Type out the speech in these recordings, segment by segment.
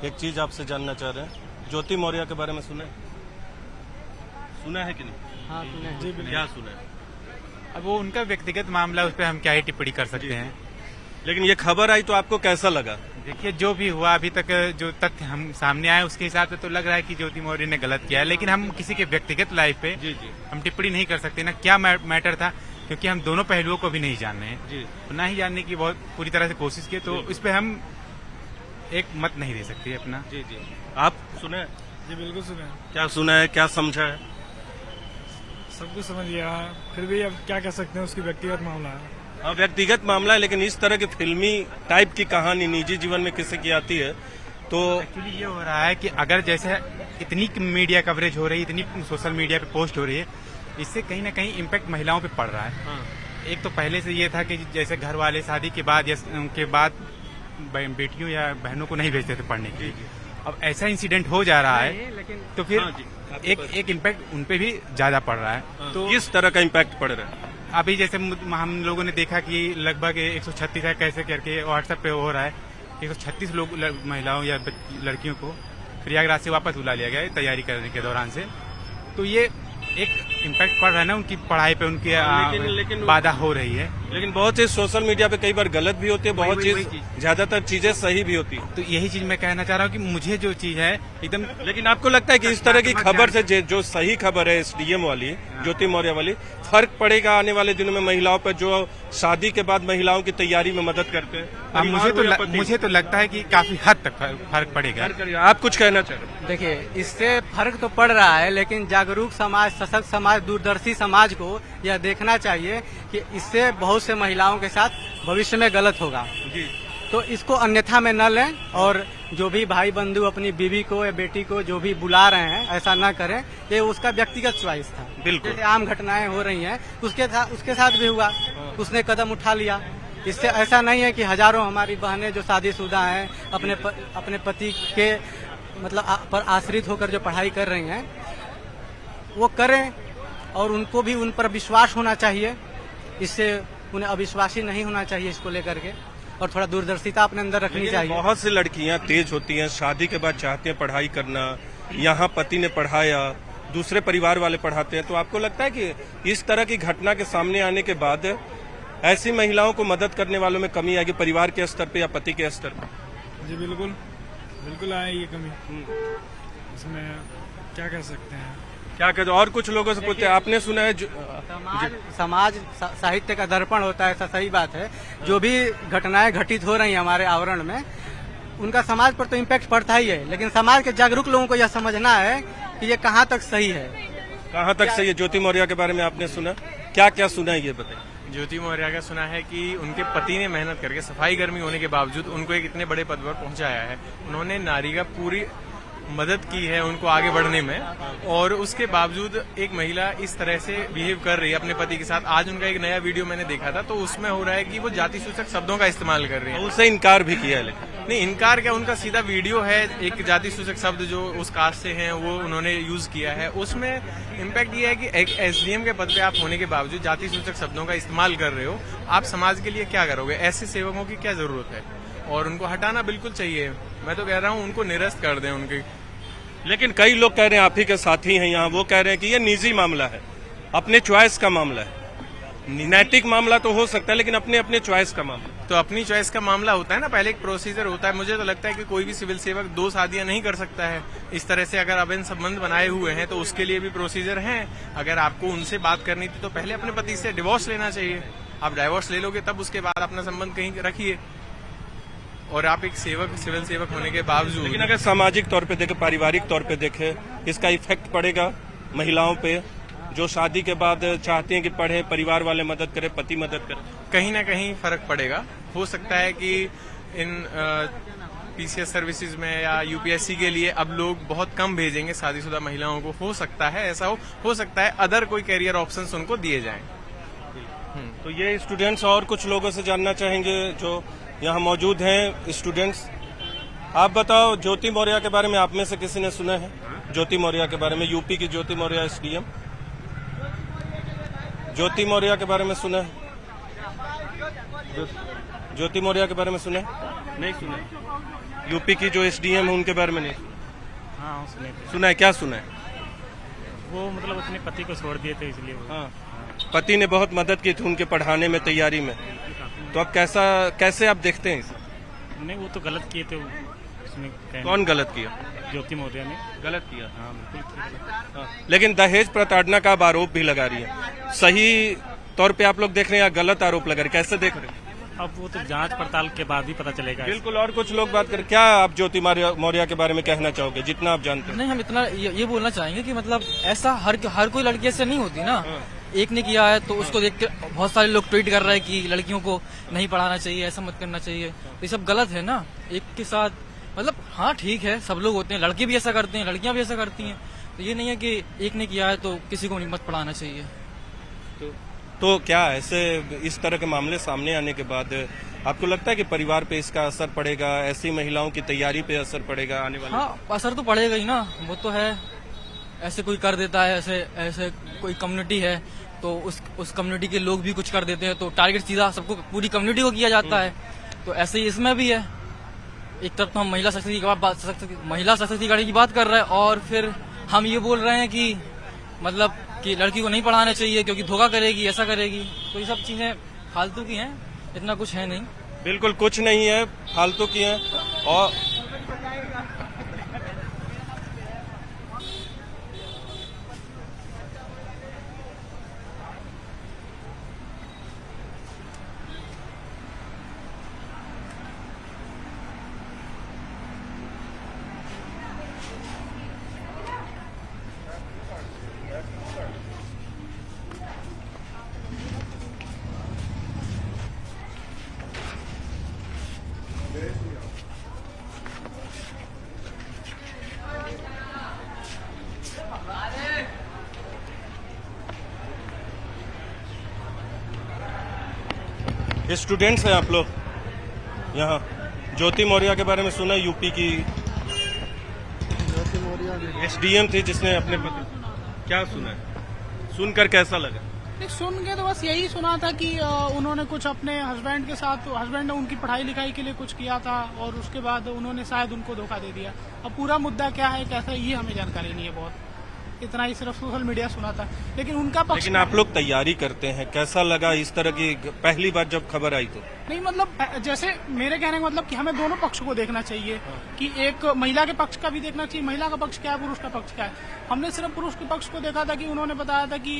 एक चीज आपसे जानना चाह रहे हैं, ज्योति मौर्य के बारे में सुना है कि नहीं? हाँ सुना है। जी क्या सुना है? अब वो उनका व्यक्तिगत मामला, उस पर हम क्या ही टिप्पणी कर सकते हैं। लेकिन ये खबर आई तो आपको कैसा लगा? देखिए, जो भी हुआ अभी तक जो तथ्य हम सामने आए उसके हिसाब से तो लग रहा है कि ज्योति मौर्य ने गलत किया है, लेकिन हम किसी के व्यक्तिगत लाइफ पे जी जी हम टिप्पणी नहीं कर सकते ना, क्या मैटर था, क्योंकि हम दोनों पहलुओं को भी नहीं जान रहे हैं, जी तो ना ही जानने की बहुत पूरी तरह से कोशिश की, तो इस पे हम एक मत नहीं दे सकते अपना। जी जी आप सुने हैं? जी बिल्कुल सुना है, क्या सुना है, क्या समझा है? सब कुछ समझ गया, फिर भी अब क्या कह सकते हैं, उसकी व्यक्तिगत मामला है। हाँ व्यक्तिगत मामला है, लेकिन इस तरह की फिल्मी टाइप की कहानी निजी जीवन में किसी की आती है तो एक्चुअली ये हो रहा है कि अगर जैसे इतनी मीडिया कवरेज हो रही है, इतनी सोशल मीडिया पे पोस्ट हो रही है, इससे कहीं ना कहीं इम्पैक्ट महिलाओं पे पड़ रहा है। एक तो पहले से ये था कि जैसे घर वाले शादी के बाद या उनके बाद बेटियों या बहनों को नहीं भेजते थे पढ़ने के लिए, अब ऐसा इंसिडेंट हो जा रहा है, लेकिन तो फिर हाँ जी, एक इम्पैक्ट उनपे भी ज्यादा पड़ रहा है। तो किस तरह का इम्पैक्ट पड़ रहा है? अभी जैसे हम लोगों ने देखा कि लगभग 136 है कैसे करके व्हाट्सएप पे हो रहा है, 136 लोग महिलाओं या लड़कियों को प्रयागराज से वापस बुला लिया गया है तैयारी करने के दौरान से, तो ये एक इम्पैक्ट पड़ रहा है ना उनकी पढ़ाई पे, उनकी लेकिन बाधा हो रही है। लेकिन बहुत चीज सोशल मीडिया पे कई बार गलत भी होती है, बहुत वही चीज चीज। ज्यादातर चीजें सही भी होती है। तो यही चीज मैं कहना चाह रहा हूँ कि मुझे जो चीज है एकदम, लेकिन आपको लगता है कि इस तरह की खबर से जो सही खबर है एसडीएम वाली, ज्योति मौर्य वाली, फर्क पड़ेगा आने वाले दिनों में महिलाओं पर जो शादी के बाद महिलाओं की तैयारी में मदद करते हैं? मुझे तो लगता है कि काफी हद तक फर्क पड़ेगा। आप कुछ कहना चाह रहे हैं? देखिए, इससे फर्क तो पड़ रहा है, लेकिन जागरूक समाज, सशक्त समाज, दूरदर्शी समाज को यह देखना चाहिए कि इससे बहुत से महिलाओं के साथ भविष्य में गलत होगा, जी तो इसको अन्यथा में न लें, और जो भी भाई बंधु अपनी बीवी को या बेटी को जो भी बुला रहे हैं ऐसा न करें, ये उसका व्यक्तिगत चॉइस था। बिल्कुल। जैसे आम घटनाएं हो रही हैं उसके साथ भी हुआ, उसने कदम उठा लिया। इससे ऐसा नहीं है कि हजारों हमारी बहनें जो शादीशुदा हैं अपने पति के मतलब पर आश्रित होकर जो पढ़ाई कर रही हैं वो करें, और उनको भी उन पर विश्वास होना चाहिए, इससे उन्हें अविश्वासी नहीं होना चाहिए इसको लेकर के, और थोड़ा दूरदर्शिता अपने अंदर रखनी चाहिए। बहुत सी लड़कियां तेज होती हैं, शादी के बाद चाहती हैं पढ़ाई करना, यहाँ पति ने पढ़ाया, दूसरे परिवार वाले पढ़ाते हैं, तो आपको लगता है कि इस तरह की घटना के सामने आने के बाद ऐसी महिलाओं को मदद करने वालों में कमी आएगी, परिवार के स्तर पे या पति के स्तर पे? जी बिल्कुल बिल्कुल आएगी कमी, इसमें क्या कह सकते हैं। क्या कहते? और कुछ लोगों से पूछते हैं, आपने सुना है समाज साहित्य का दर्पण होता है, ऐसा सही बात है। जो भी घटनाएं घटित हो रही हैं हमारे आवरण में, उनका समाज पर तो इम्पैक्ट पड़ता ही है, लेकिन समाज के जागरूक लोगों को यह समझना है कि ये कहाँ तक सही है। कहाँ तक सही है? ज्योति मौर्य के बारे में आपने सुना, क्या क्या सुना है ये बताइए। ज्योति मौर्य का सुना है कि उनके पति ने मेहनत करके सफाई कर्मी होने के बावजूद उनको एक इतने बड़े पद पर पहुंचाया है, उन्होंने नारी का पूरी मदद की है उनको आगे बढ़ने में, और उसके बावजूद एक महिला इस तरह से बिहेव कर रही है अपने पति के साथ। आज उनका एक नया वीडियो मैंने देखा था, तो उसमें हो रहा है कि वो जाति सूचक शब्दों का इस्तेमाल कर रही है। उससे इनकार भी किया है, लेकिन नहीं, इनकार क्या, उनका सीधा वीडियो है, एक जाति सूचक शब्द जो उस कास्ट से हैं वो उन्होंने यूज किया है। उसमें इम्पैक्ट ये है कि एक एसडीएम के पद पे आप होने के बावजूद जाति सूचक शब्दों का इस्तेमाल कर रहे हो, आप समाज के लिए क्या करोगे? ऐसे सेवकों की क्या जरूरत है, और उनको हटाना बिल्कुल चाहिए। मैं तो कह रहा हूँ उनको निरस्त कर दें उनकी। लेकिन कई लोग कह रहे हैं, आप ही के साथी हैं यहाँ, वो कह रहे हैं कि ये निजी मामला है, अपने चॉइस का मामला है। नैतिक मामला तो हो सकता है, लेकिन अपने अपने चॉइस का मामला। तो अपनी चॉइस का मामला होता है ना, पहले एक प्रोसीजर होता है। मुझे तो लगता है कि कोई भी सिविल सेवक 2 शादियां नहीं कर सकता है इस तरह से। अगर अभिन्न संबंध बनाए हुए हैं तो उसके लिए भी प्रोसीजर है। अगर आपको उनसे बात करनी थी तो पहले अपने पति से डिवोर्स लेना चाहिए। आप डिवोर्स ले लोगे तब उसके बाद अपना संबंध कहीं रखिए, और आप एक सेवक, सिविल सेवक होने के बावजूद। लेकिन अगर सामाजिक तौर पे देखे, पारिवारिक तौर पे देखे, इसका इफेक्ट पड़ेगा महिलाओं पे जो शादी के बाद चाहती हैं कि पढ़े, परिवार वाले मदद करें, पति मदद करे? कहीं ना कहीं फर्क पड़ेगा। हो सकता है कि इन पीसीएस सर्विसेज में या यूपीएससी के लिए अब लोग बहुत कम भेजेंगे शादीशुदा महिलाओं को। हो सकता है ऐसा हो सकता है अदर कोई कैरियर ऑप्शंस उनको दिए जाएं। तो ये स्टूडेंट्स और कुछ लोगों से जानना चाहेंगे जो यहाँ मौजूद हैं। स्टूडेंट्स, आप बताओ, ज्योति मौर्य के बारे में आप में से किसी ने सुना है? ज्योति मौर्य के बारे में, यूपी की ज्योति मौर्य एसडीएम, ज्योति मौर्य के बारे में सुना है? ज्योति मौर्य के बारे में सुना है? नहीं सुना है। यूपी की जो एसडीएम है उनके बारे में नहीं हाँ सुने थे। सुना है? क्या सुना है? वो मतलब अपने पति को छोड़ दिए थे इसलिए वो हाँ, पति ने बहुत मदद की थी उनके पढ़ाने में, तैयारी में। तो अब कैसे आप देखते हैं इसे? नहीं वो तो गलत किए थे उसमें कौन गलत किया? ज्योति मौर्य ने। गलत किया। हाँ बिल्कुल गलत। हाँ, लेकिन दहेज प्रताड़ना का अब आरोप भी लगा रही है। सही तौर पे आप लोग देख रहे हैं या गलत आरोप लगा रहे हैं? कैसे देख रहे हैं? अब वो तो जांच पड़ताल के बाद ही पता चलेगा। बिल्कुल। और कुछ लोग बात करें, क्या आप ज्योति मौर्य के बारे में कहना चाहोगे जितना आप जानते हैं? नहीं, हम इतना ये बोलना चाहेंगे कि मतलब ऐसा हर कोई लड़की ऐसे नहीं होती ना। एक ने किया है तो उसको देख के बहुत सारे लोग ट्वीट कर रहे हैं कि लड़कियों को नहीं पढ़ाना चाहिए, ऐसा मत करना चाहिए। तो ये सब गलत है ना। एक के साथ मतलब हाँ ठीक है, सब लोग होते हैं, लड़के भी ऐसा करते हैं, लड़कियां भी ऐसा करती हैं। तो ये नहीं है कि एक ने किया है तो किसी को नहीं मत पढ़ाना चाहिए। तो क्या ऐसे इस तरह के मामले सामने आने के बाद आपको लगता है कि परिवार पे इसका असर पड़ेगा, ऐसी महिलाओं की तैयारी पे असर पड़ेगा आने वाले? हाँ, असर तो पड़ेगा ही ना, वो तो है। ऐसे कोई कर देता है, ऐसे कोई कम्युनिटी है तो उस कम्युनिटी के लोग भी कुछ कर देते हैं तो टारगेट सीधा सबको, पूरी कम्युनिटी को किया जाता है। तो ऐसे ही इसमें भी है। एक तरफ तो हम महिला सशक्तिकरण की बात कर रहे हैं और फिर हम ये बोल रहे हैं कि मतलब कि लड़की को नहीं पढ़ाना चाहिए क्योंकि धोखा करेगी, ऐसा करेगी। तो ये सब चीजें फालतू की हैं, इतना कुछ है नहीं। बिल्कुल कुछ नहीं है, फालतू की है। और स्टूडेंट्स हैं आप लोग यहाँ। ज्योति मौर्य के बारे में सुना? यूपी की ज्योति मौर्य एसडीएम थी जिसने अपने पति, क्या सुना है? सुनकर कैसा लगा? नहीं, सुन के तो बस यही सुना था कि उन्होंने कुछ अपने हस्बैंड के साथ, हस्बैंड ने उनकी पढ़ाई लिखाई के लिए कुछ किया था और उसके बाद उन्होंने शायद उनको धोखा दे दिया। अब पूरा मुद्दा क्या है, कैसा, ये हमें जानकारी नहीं है बहुत। इतना ही सिर्फ सोशल मीडिया सुना था, लेकिन उनका पक्ष। लेकिन आप लोग तैयारी करते हैं, कैसा लगा इस तरह की पहली बार जब खबर आई? तो नहीं मतलब जैसे मेरे कहने का मतलब कि हमें दोनों पक्ष को देखना चाहिए कि एक महिला के पक्ष का भी देखना चाहिए, महिला का पक्ष क्या है, पुरुष का पक्ष क्या है। हमने सिर्फ पुरुष के पक्ष को देखा था कि उन्होंने बताया था कि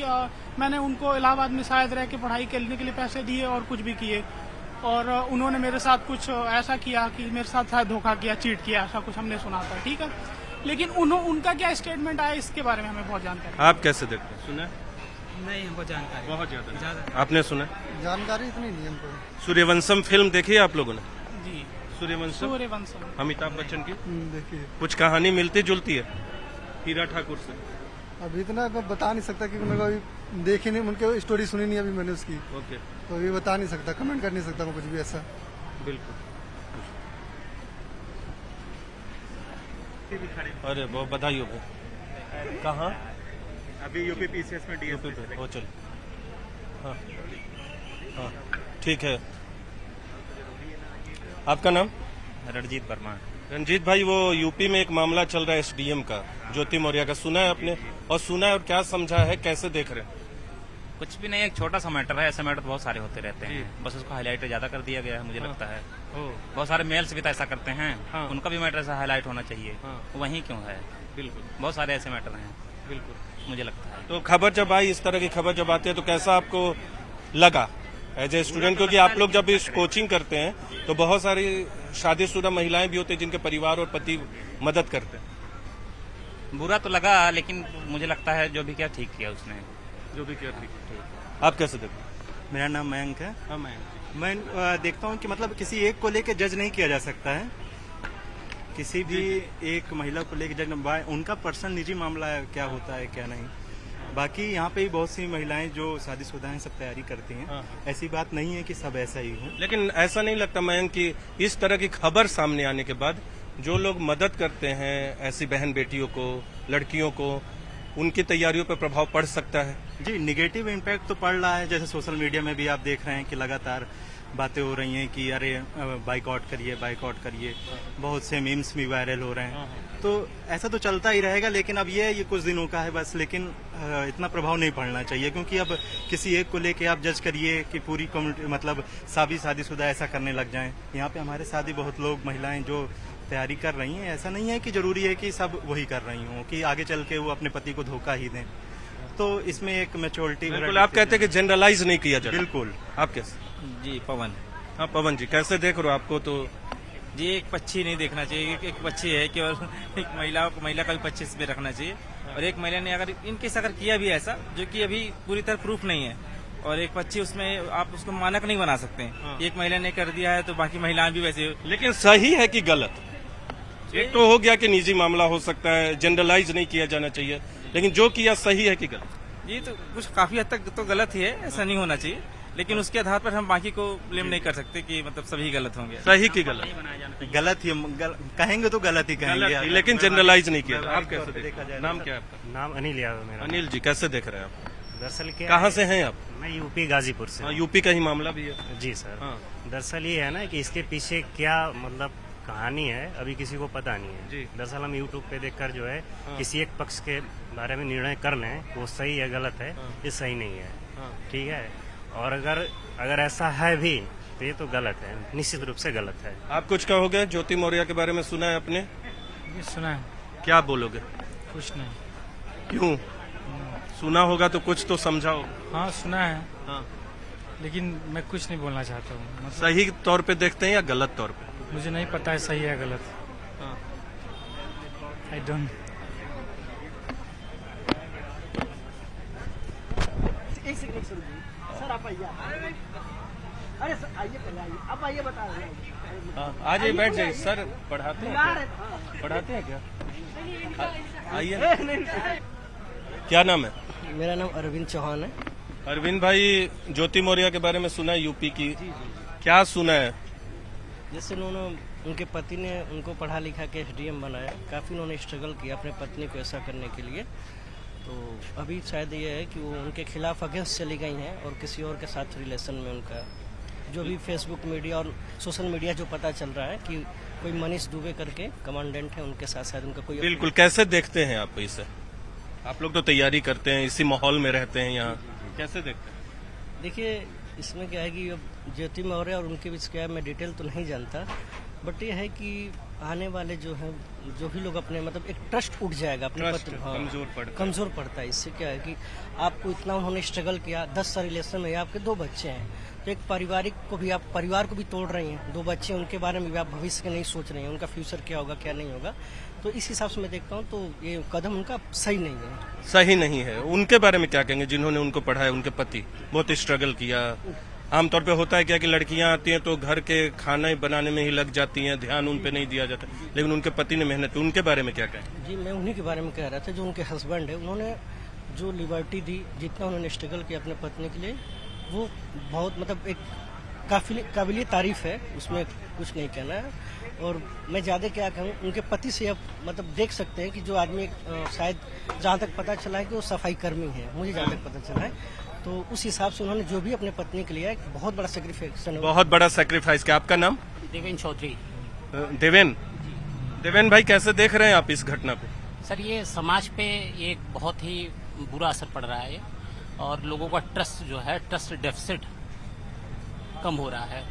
मैंने उनको इलाहाबाद में शायद रह के पढ़ाई करने के लिए पैसे दिए और कुछ भी किए और उन्होंने मेरे साथ कुछ ऐसा किया कि मेरे साथ शायद धोखा किया, चीट किया, ऐसा कुछ हमने सुना था। ठीक है, लेकिन उनका क्या स्टेटमेंट आया इसके बारे में हमें बहुत जानकारी। आप कैसे देखते हैं? सुना? नहीं, हमको जानकारी बहुत ज्यादा। आपने सुना? जानकारी इतनी नहीं हमको। सूर्यवंशम फिल्म देखी है आप लोगों ने? जी, सूर्यवंशम अमिताभ बच्चन की। देखिए कुछ कहानी मिलती जुलती है हीरा ठाकुर से? अब इतना मैं बता नहीं सकता क्योंकि मेरे को अभी देखी नहीं, उनके स्टोरी सुनी नहीं अभी मैंने उसकी, ओके। तो अभी बता नहीं सकता, कमेंट कर नहीं सकता मैं कुछ भी ऐसा। बिल्कुल। अरे बहुत बधाई हो भाई। कहाँ? अभी यूपी पीसीएस में यूपी पे हो, चल। हाँ हाँ ठीक है। आपका नाम? रणजीत वर्मा। रंजीत भाई, वो यूपी में एक मामला चल रहा है एसडीएम का, ज्योति मौर्य का, सुना है आपने? और सुना है और क्या समझा है, कैसे देख रहे हैं? कुछ भी नहीं, एक छोटा सा मैटर है, ऐसे मैटर बहुत सारे होते रहते हैं, बस उसको हाईलाइट ज्यादा कर दिया गया है मुझे लगता है। बहुत सारे मेल्स भी तो ऐसा करते हैं, उनका भी मैटर ऐसा हाईलाइट होना चाहिए, वहीं क्यों है? बिल्कुल, बहुत सारे ऐसे मैटर हैं, बिल्कुल मुझे लगता है। तो खबर जब आई, इस तरह की खबर जब आती है तो कैसा आपको लगा एज ए स्टूडेंट? क्योंकि आप लोग जब इस कोचिंग करते हैं तो बहुत सारी शादीशुदा महिलाएं भी होती हैं जिनके परिवार और पति मदद करते हैं। बुरा तो लगा, लेकिन मुझे लगता है जो भी किया ठीक किया उसने, जो भी किया ठीक। आप कैसे देखते हैं? मेरा नाम मयंक है। हाँ, मैं देखता हूँ कि मतलब किसी एक को लेकर जज नहीं किया जा सकता है, किसी भी एक महिला को लेकर जज, उनका पर्सनल निजी मामला है, क्या होता है क्या नहीं। बाकी यहाँ पे भी बहुत सी महिलाएं जो शादीशुदा हैं सब तैयारी करती हैं, ऐसी बात नहीं है कि सब ऐसा ही हो। लेकिन ऐसा नहीं लगता मयंक कि इस तरह की खबर सामने आने के बाद जो लोग मदद करते हैं ऐसी बहन बेटियों को, लड़कियों को, उनकी तैयारियों पर प्रभाव पड़ सकता है? जी, निगेटिव इम्पैक्ट तो पड़ रहा है, जैसे सोशल मीडिया में भी आप देख रहे हैं कि लगातार बातें हो रही हैं कि अरे बाइकआउट करिए। बहुत से मीम्स भी वायरल हो रहे हैं। तो ऐसा तो चलता ही रहेगा, लेकिन अब ये कुछ दिनों का है बस। लेकिन इतना प्रभाव नहीं पड़ना चाहिए, क्योंकि अब किसी एक को लेके आप जज करिए कि पूरी कम्युनिटी मतलब शादीशुदा ऐसा करने लग जाएं। यहाँ पे हमारे साथ ही बहुत लोग महिलाएं जो तैयारी कर रही हैं। ऐसा नहीं है कि जरूरी है कि सब वही कर रही हों कि आगे चल के वो अपने पति को धोखा ही दें। तो इसमें एक मैच्योरिटी। बिल्कुल, आप कहते हैं कि जनरलाइज नहीं किया जाए। बिल्कुल। आप कैसे? जी पवन हाँ पवन जी, कैसे देख रहे हो आपको? तो जी एक पक्षी नहीं देखना चाहिए। एक पक्षी है कि और एक महिला का भी पक्षी इसमें रखना चाहिए। और एक महिला ने अगर इनकेस अगर किया भी ऐसा, जो कि अभी पूरी तरह प्रूफ नहीं है, और एक पक्षी उसमें आप उसको मानक नहीं बना सकते हैं। एक महिला ने कर दिया है तो बाकी महिलाएं भी वैसे। लेकिन सही है कि गलत? एक तो हो गया कि निजी मामला हो सकता है, जनरलाइज नहीं किया जाना चाहिए, लेकिन जो किया सही है कि गलत? जी तो कुछ काफी हद तक तो गलत ही है, ऐसा नहीं होना चाहिए। लेकिन उसके आधार पर हम बाकी को ब्लेम नहीं कर सकते कि मतलब सभी गलत होंगे। सही की गलत? गलत ही कहेंगे तो गलत ही कहेंगे, लेकिन जनरलाइज नहीं किया। आप कैसे देखा जाए? नाम क्या है आपका? नाम अनिल यादव मेरा। अनिल जी, कैसे देख रहे हैं आप? दरअसल क्या कहाँ से हैं आप? मैं यूपी गाजीपुर से। हाँ, यूपी का ही मामला भी है। जी सर। हाँ। दरअसल ये है ना कि इसके पीछे क्या मतलब कहानी है, अभी किसी को पता नहीं है। जी। दरअसल हम यूट्यूब पे देखकर जो है किसी एक पक्ष के बारे में निर्णय कर लें, वो सही है गलत है, ये सही नहीं है। ठीक है। और अगर ऐसा है भी तो ये तो गलत है, निश्चित रूप से गलत है। आप कुछ कहोगे? ज्योति मौर्य के बारे में सुना है आपने? ये सुना है, क्या बोलोगे? कुछ नहीं। क्यों? सुना होगा तो कुछ तो समझाओ। हाँ सुना है, हाँ। लेकिन मैं कुछ नहीं बोलना चाहता हूँ। मतलब सही तौर पे देखते हैं या गलत तौर पे? मुझे नहीं पता है सही है गलत। हाँ। I don't. सर आप आइए। अरे सर आइए, पहले आइए, आप आइए, बता रहे हैं। आ जाइए, बैठ जाइए। सर पढ़ाते हैं क्या? पढ़ाते हैं क्या? आइए। क्या नाम है? मेरा नाम अरविंद चौहान है। अरविंद भाई, ज्योति मौर्य के बारे में सुना है यूपी की? क्या सुना है? जैसे उनके पति ने उनको पढ़ा लिखा के एसडीएम बनाया, काफ़ी उन्होंने स्ट्रगल किया अपने पत्नी को ऐसा करने के लिए। तो अभी शायद ये है कि वो उनके खिलाफ अगेंस्ट चली गई हैं और किसी और के साथ रिलेशन में उनका जो भी फेसबुक मीडिया और सोशल मीडिया जो पता चल रहा है कि कोई मनीष दुबे करके कमांडेंट है, उनके साथ शायद उनका कोई। बिल्कुल। कैसे देखते हैं आप इसे? आप लोग तो तैयारी करते हैं, इसी माहौल में रहते हैं यहाँ, कैसे देखते हैं? देखिए इसमें क्या है कि अब ज्योति मौर्य और उनके बीच क्या है, मैं डिटेल तो नहीं जानता, बट ये है कि आने वाले जो हैं जो भी लोग अपने मतलब एक ट्रस्ट उठ जाएगा अपने पत्र। हाँ, कमजोर पड़ता है। इससे क्या है कि आपको इतना उन्होंने स्ट्रगल किया, 10 साल रिलेशन में, आपके 2 बच्चे हैं, तो एक पारिवारिक को भी आप परिवार को भी तोड़ रही हैं। 2 बच्चे, उनके बारे में भी आप भविष्य के नहीं सोच रहे हैं, उनका फ्यूचर क्या होगा क्या नहीं होगा। तो इस हिसाब से मैं देखता हूँ तो ये कदम उनका सही नहीं है। सही नहीं है। उनके बारे में क्या कहेंगे जिन्होंने उनको पढ़ाया? उनके पति बहुत स्ट्रगल किया। आमतौर पे होता है क्या कि लड़कियां आती हैं तो घर के खाना बनाने में ही लग जाती हैं, ध्यान उन पे नहीं दिया जाता, लेकिन उनके पति ने मेहनत की। उनके बारे में क्या कहें? जी मैं उन्हीं के बारे में कह रहा था, जो उनके हस्बैंड है, उन्होंने जो लिबर्टी दी, जितना उन्होंने स्ट्रगल किया अपने पत्नी के लिए, वो बहुत मतलब एक काबिल तारीफ है, उसमें कुछ नहीं कहना है। और मैं ज़्यादा क्या कहूँ, उनके पति से अब मतलब देख सकते हैं कि जो आदमी शायद जहाँ तक पता चला है कि वो सफाई कर्मी है, मुझे जहाँ तक पता चला है, तो उस हिसाब से उन्होंने जो भी अपने पत्नी के लिए एक बहुत बड़ा सेक्रीफाइस। बहुत बड़ा सेक्रीफाइस। क्या आपका नाम? देवेन चौधरी। देवेन भाई, कैसे देख रहे हैं आप इस घटना को? सर ये समाज पे ये एक बहुत ही बुरा असर पड़ रहा है और लोगों का ट्रस्ट जो है, ट्रस्ट डेफिसिट कम हो रहा है।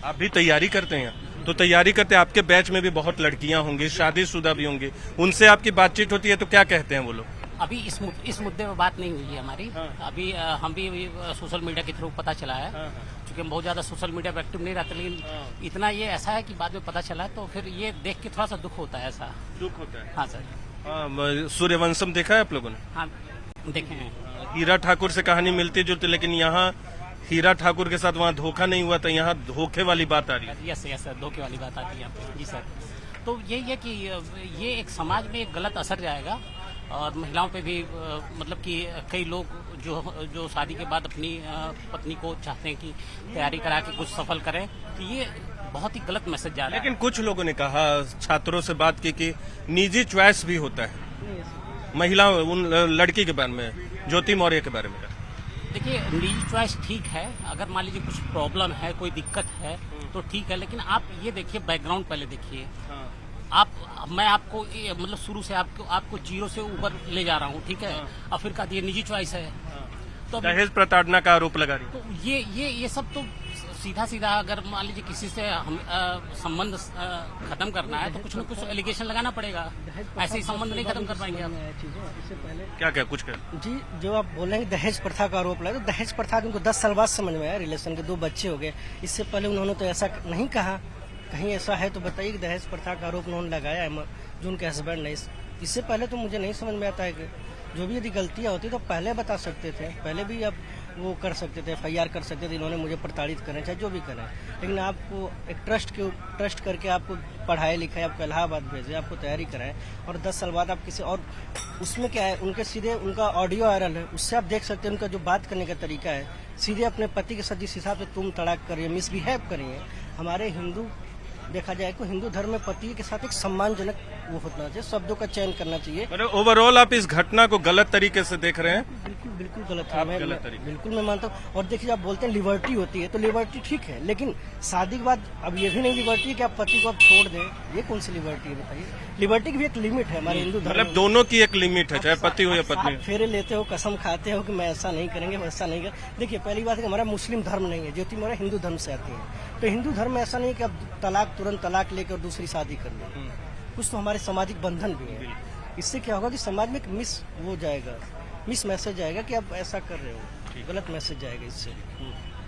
आप भी तैयारी करते हैं? तो तैयारी करते हैं, आपके बैच में भी बहुत लड़कियां होंगी, शादीशुदा भी होंगी, उनसे आपकी बातचीत होती है तो क्या कहते हैं वो लोग? अभी इस मुद्दे में बात नहीं हुई है हमारी। अभी हम भी सोशल मीडिया के थ्रू पता चला है, क्योंकि हम बहुत ज्यादा सोशल मीडिया पे एक्टिव नहीं रहते, लेकिन इतना ये ऐसा है कि बाद में पता चला है, तो फिर ये देख के थोड़ा सा दुख होता है। ऐसा दुख होता है? हाँ सर। सूर्यवंशम देखा है आप लोगों ने? हाँ देखे हैं। हीरा ठाकुर से कहानी मिलती जुलती, लेकिन यहाँ हीरा ठाकुर के साथ वहाँ धोखा नहीं हुआ था, यहाँ धोखे वाली बात आ रही है। यस सर, धोखे वाली बात आती है यहाँ पे। जी सर। तो यही है कि ये एक समाज में एक गलत असर जाएगा और महिलाओं पे भी मतलब कि कई लोग जो शादी के बाद अपनी पत्नी को चाहते हैं कि तैयारी करा के कुछ सफल करें, तो ये बहुत ही गलत मैसेज जा रहा है। लेकिन कुछ लोगों ने कहा, छात्रों से बात की कि निजी चॉइस भी होता है। महिला उन लड़की के बारे में, ज्योति मौर्य के बारे में देखिए निजी चॉइस ठीक है, अगर मान लीजिए कुछ प्रॉब्लम है, कोई दिक्कत है तो ठीक है, लेकिन आप ये देखिए बैकग्राउंड पहले देखिए। मैं आपको मतलब शुरू से आपको जीरो से ऊपर ले जा रहा हूँ, ठीक है, और फिर कहती है निजी चॉइस है। तो दहेज प्रताड़ना का आरोप लगा रही है। तो ये सब तो सीधा सीधा अगर मान लीजिए किसी से हम संबंध खत्म करना है तो कुछ न कुछ एलिगेशन लगाना पड़ेगा, ऐसे ही संबंध नहीं खत्म कर पाएंगे हम। इससे पहले क्या क्या कुछ कर जी, जो आप बोलेंगे दहेज प्रथा का आरोप लगाए, तो दहेज प्रथा उनको 10 साल बाद समझ में आया, रिलेशन के 2 बच्चे हो गए। इससे पहले उन्होंने तो ऐसा नहीं कहा। कहीं ऐसा है तो बताइए कि दहेज प्रथा का आरोप उन्होंने लगाया है जो उनके हस्बैंड ने। इससे पहले तो मुझे नहीं समझ में आता है कि जो भी यदि गलतियाँ होती तो पहले बता सकते थे, पहले भी अब वो कर सकते थे, FIR कर सकते थे, इन्होंने मुझे प्रताड़ित करें चाहे जो भी करें। लेकिन आपको एक ट्रस्ट करके आपको पढ़ाए लिखाए, आपको इलाहाबाद भेजे, आपको तैयारी कराएं और 10 साल बाद आप किसी और, उसमें क्या है, उनके सीधे उनका ऑडियो वायरल है, उससे आप देख सकते हैं उनका जो बात करने का तरीका है, सीधे अपने पति के साथ जिस हिसाब से तुम तड़ाक करिए, मिसबिहेव करिए। हमारे हिंदू देखा जाए तो हिंदू धर्म में पति के साथ एक सम्मानजनक वो होना चाहिए, शब्दों का चयन करना चाहिए। ओवरऑल आप इस घटना को गलत तरीके से देख रहे हैं। बिल्कुल गलत है, बिल्कुल मैं मानता हूँ। और देखिए, आप बोलते हैं लिबर्टी होती है, तो लिबर्टी ठीक है, लेकिन शादी के बाद अब ये भी नहीं लिबर्टी है कि आप पति को आप छोड़ दें। ये कौन सी लिबर्टी है बताइए? लिबर्टी की भी एक लिमिट है हमारे हिंदू धर्म में। मतलब दोनों की एक लिमिट है, चाहे पति हो या पत्नी। फेरे लेते हो, कसम खाते हो कि मैं ऐसा नहीं करेंगे, वैसा नहीं कर। देखिए, पहली बात है कि हमारा मुस्लिम धर्म नहीं है, जो कि हमारा हिंदू धर्म से आती है। तो हिंदू धर्म में ऐसा नहीं है कि आप तुरंत तलाक लेकर दूसरी शादी कर लें। कुछ तो हमारे सामाजिक बंधन भी है। इससे क्या होगा कि समाज में एक मिस मैसेज आएगा कि आप ऐसा कर रहे हो, गलत मैसेज आएगा इससे।